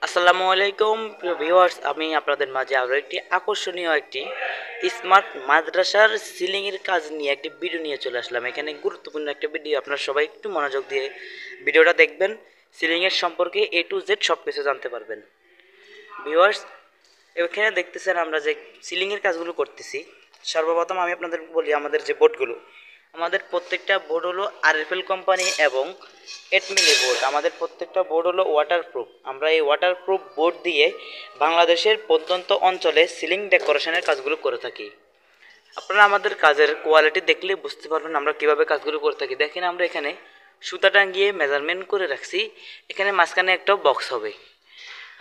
আসসালামু আলাইকুম প্রিয় ভিউয়ার্স, আমি আপনাদের মাঝে আরও একটি আকর্ষণীয় একটি স্মার্ট মাদ্রাসার সিলিংয়ের কাজ নিয়ে একটি ভিডিও নিয়ে চলে আসলাম। এখানে গুরুত্বপূর্ণ একটা ভিডিও, আপনারা সবাই একটু মনোযোগ দিয়ে ভিডিওটা দেখবেন। সিলিংয়ের সম্পর্কে A to Z সব কিছু জানতে পারবেন। ভিউয়ার্স, এখানে দেখতেছেন আমরা যে সিলিংয়ের কাজগুলো করতেছি। সর্বপ্রথম আমি আপনাদের বলি, আমাদের যে বোর্ডগুলো, আমাদের প্রত্যেকটা বোর্ড হলো আরএফএল কোম্পানি এবং 8 মিলি বোর্ড। আমাদের প্রত্যেকটা বোর্ড হলো ওয়াটারপ্রুফ। আমরা এই ওয়াটারপ্রুফ বোর্ড দিয়ে বাংলাদেশের প্রত্যন্ত অঞ্চলে সিলিং ডেকোরেশনের কাজগুলো করে থাকি। আপনারা আমাদের কাজের কোয়ালিটি দেখলে বুঝতে পারবেন আমরা কিভাবে কাজগুলো করে থাকি। দেখেন, আমরা এখানে সুতা টাঙ্গিয়ে মেজারমেন্ট করে রাখছি। এখানে মাঝখানে একটা বক্স হবে।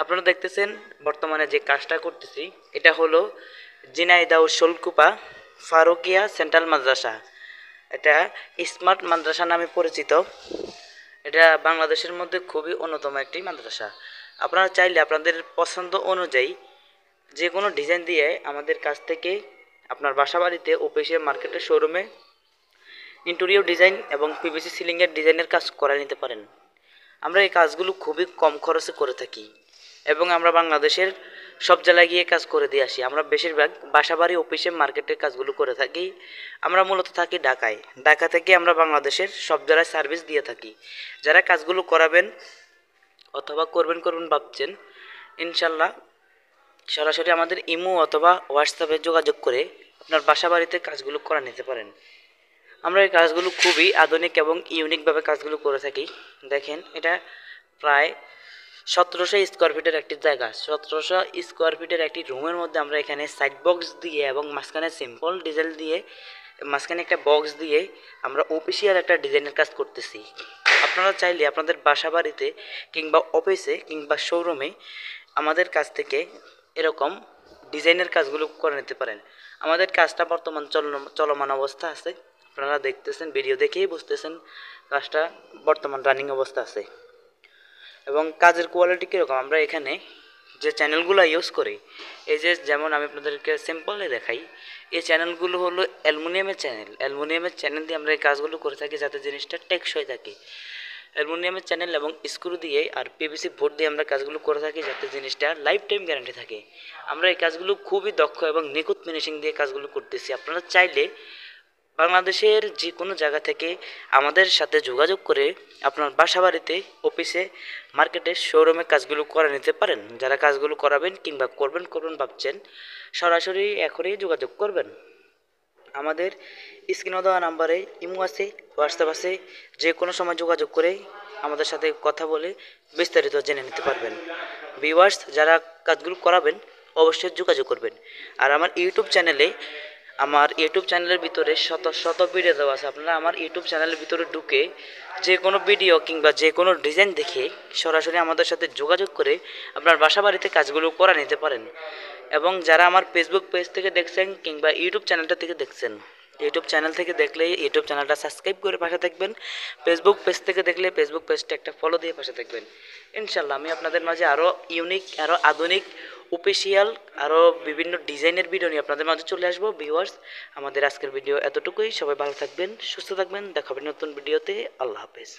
আপনারা দেখতেছেন বর্তমানে যে কাজটা করতেছি, এটা হলো ঝিনাইদহ শোলকুপা ফারুকিয়া সেন্ট্রাল মাদ্রাসা। এটা স্মার্ট মাদ্রাসা নামে পরিচিত। এটা বাংলাদেশের মধ্যে খুবই অন্যতম একটি মাদ্রাসা। আপনারা চাইলে আপনাদের পছন্দ অনুযায়ী যে কোনো ডিজাইন দিয়ে আমাদের কাছ থেকে আপনার বাসা বাড়িতে, অফিসে, মার্কেটে, শোরুমে ইন্টেরিয়র ডিজাইন এবং পিভিসি সিলিংয়ের ডিজাইনের কাজ করে নিতে পারেন। আমরা এই কাজগুলো খুবই কম খরচে করে থাকি এবং আমরা বাংলাদেশের সব জেলায় গিয়ে কাজ করে দিয়ে আসি। আমরা বেশিরভাগ বাসাবাড়ি, অফিসে, মার্কেটের কাজগুলো করে থাকি। আমরা মূলত থাকি ঢাকায়। ঢাকা থেকে আমরা বাংলাদেশের সব জেলায় সার্ভিস দিয়ে থাকি। যারা কাজগুলো করাবেন অথবা করবেন ভাবছেন, ইনশাল্লাহ সরাসরি আমাদের ইমো অথবা হোয়াটসঅ্যাপে যোগাযোগ করে আপনার বাসা বাড়িতে কাজগুলো করে নিতে পারেন। আমরা এই কাজগুলো খুবই আধুনিক এবং ইউনিকভাবে কাজগুলো করে থাকি। দেখেন, এটা প্রায় 1700 স্কোয়ার ফিটের একটি জায়গা। 1700 স্কোয়ার ফিটের একটি রুমের মধ্যে আমরা এখানে সাইড বক্স দিয়ে এবং মাঝখানে সিম্পল ডিজাইন দিয়ে, মাঝখানে একটা বক্স দিয়ে আমরা অফিসিয়াল একটা ডিজাইনের কাজ করতেছি। আপনারা চাইলে আপনাদের বাসা বাড়িতে কিংবা অফিসে কিংবা শোরুমে আমাদের কাছ থেকে এরকম ডিজাইনের কাজগুলো করে নিতে পারেন। আমাদের কাজটা বর্তমান চলমান অবস্থা আছে। আপনারা দেখতেছেন, ভিডিও দেখেই বুঝতেছেন কাজটা বর্তমান রানিং অবস্থা আছে। এবং কাজের কোয়ালিটি কীরকম, আমরা এখানে যে চ্যানেলগুলো ইউজ করি, এই যে যেমন আমি আপনাদেরকে সিম্পলে দেখাই, এই চ্যানেলগুলো হলো অ্যালুমিনিয়ামের চ্যানেল। অ্যালুমিনিয়ামের চ্যানেল দিয়ে আমরা এই কাজগুলো করে থাকি যাতে জিনিসটা টেকসই থাকে। অ্যালুমিনিয়ামের চ্যানেল এবং স্ক্রু দিয়ে আর পিভিসি বোর্ড দিয়ে আমরা কাজগুলো করে থাকি যাতে জিনিসটা লাইফ টাইম গ্যারান্টি থাকে। আমরা এই কাজগুলো খুবই দক্ষ এবং নিখুঁত ফিনিশিং দিয়ে কাজগুলো করতেছি। আপনারা চাইলে বাংলাদেশের যে কোনো জায়গা থেকে আমাদের সাথে যোগাযোগ করে আপনার বাসা বাড়িতে, অফিসে, মার্কেটে, শোরুমে কাজগুলো করে নিতে পারেন। যারা কাজগুলো করাবেন কিংবা করবেন ভাবছেন, সরাসরি এখনই যোগাযোগ করবেন। আমাদের স্ক্রিনে দেওয়া নাম্বারে ইমো আছে, হোয়াটসঅ্যাপ আছে। যে কোনো সময় যোগাযোগ করে আমাদের সাথে কথা বলে বিস্তারিত জেনে নিতে পারবেন। ভিউয়ার্স, যারা কাজগুলো করাবেন অবশ্যই যোগাযোগ করবেন। আর আমার ইউটিউব চ্যানেলের ভিতরে শত ভিডিও দেওয়া আছে। আপনারা আমার ইউটিউব চ্যানেলের ভিতরে ঢুকে যে কোনো ভিডিও কিংবা যে কোনো ডিজাইন দেখে সরাসরি আমাদের সাথে যোগাযোগ করে আপনার বাসা বাড়িতে কাজগুলো করে নিতে পারেন। এবং যারা আমার ফেসবুক পেজ থেকে দেখছেন কিংবা ইউটিউব চ্যানেলটা থেকে দেখছেন, ইউটিউব চ্যানেল থেকে দেখলে ইউটিউব চ্যানেলটা সাবস্ক্রাইব করে পাশে থাকবেন। ফেসবুক পেজ থেকে দেখলে ফেসবুক পেজটা একটা ফলো দিয়ে পাশে থাকবেন। ইনশাল্লাহ আমি আপনাদের মাঝে আরও ইউনিক, আরও আধুনিক, অফিসিয়াল, আরও বিভিন্ন ডিজাইনের ভিডিও নিয়ে আপনাদের মাঝে চলে আসবো। ভিউয়ার্স, আমাদের আজকের ভিডিও এতটুকুই। সবাই ভালো থাকবেন, সুস্থ থাকবেন। দেখা হবে নতুন ভিডিওতে। আল্লাহ হাফেজ।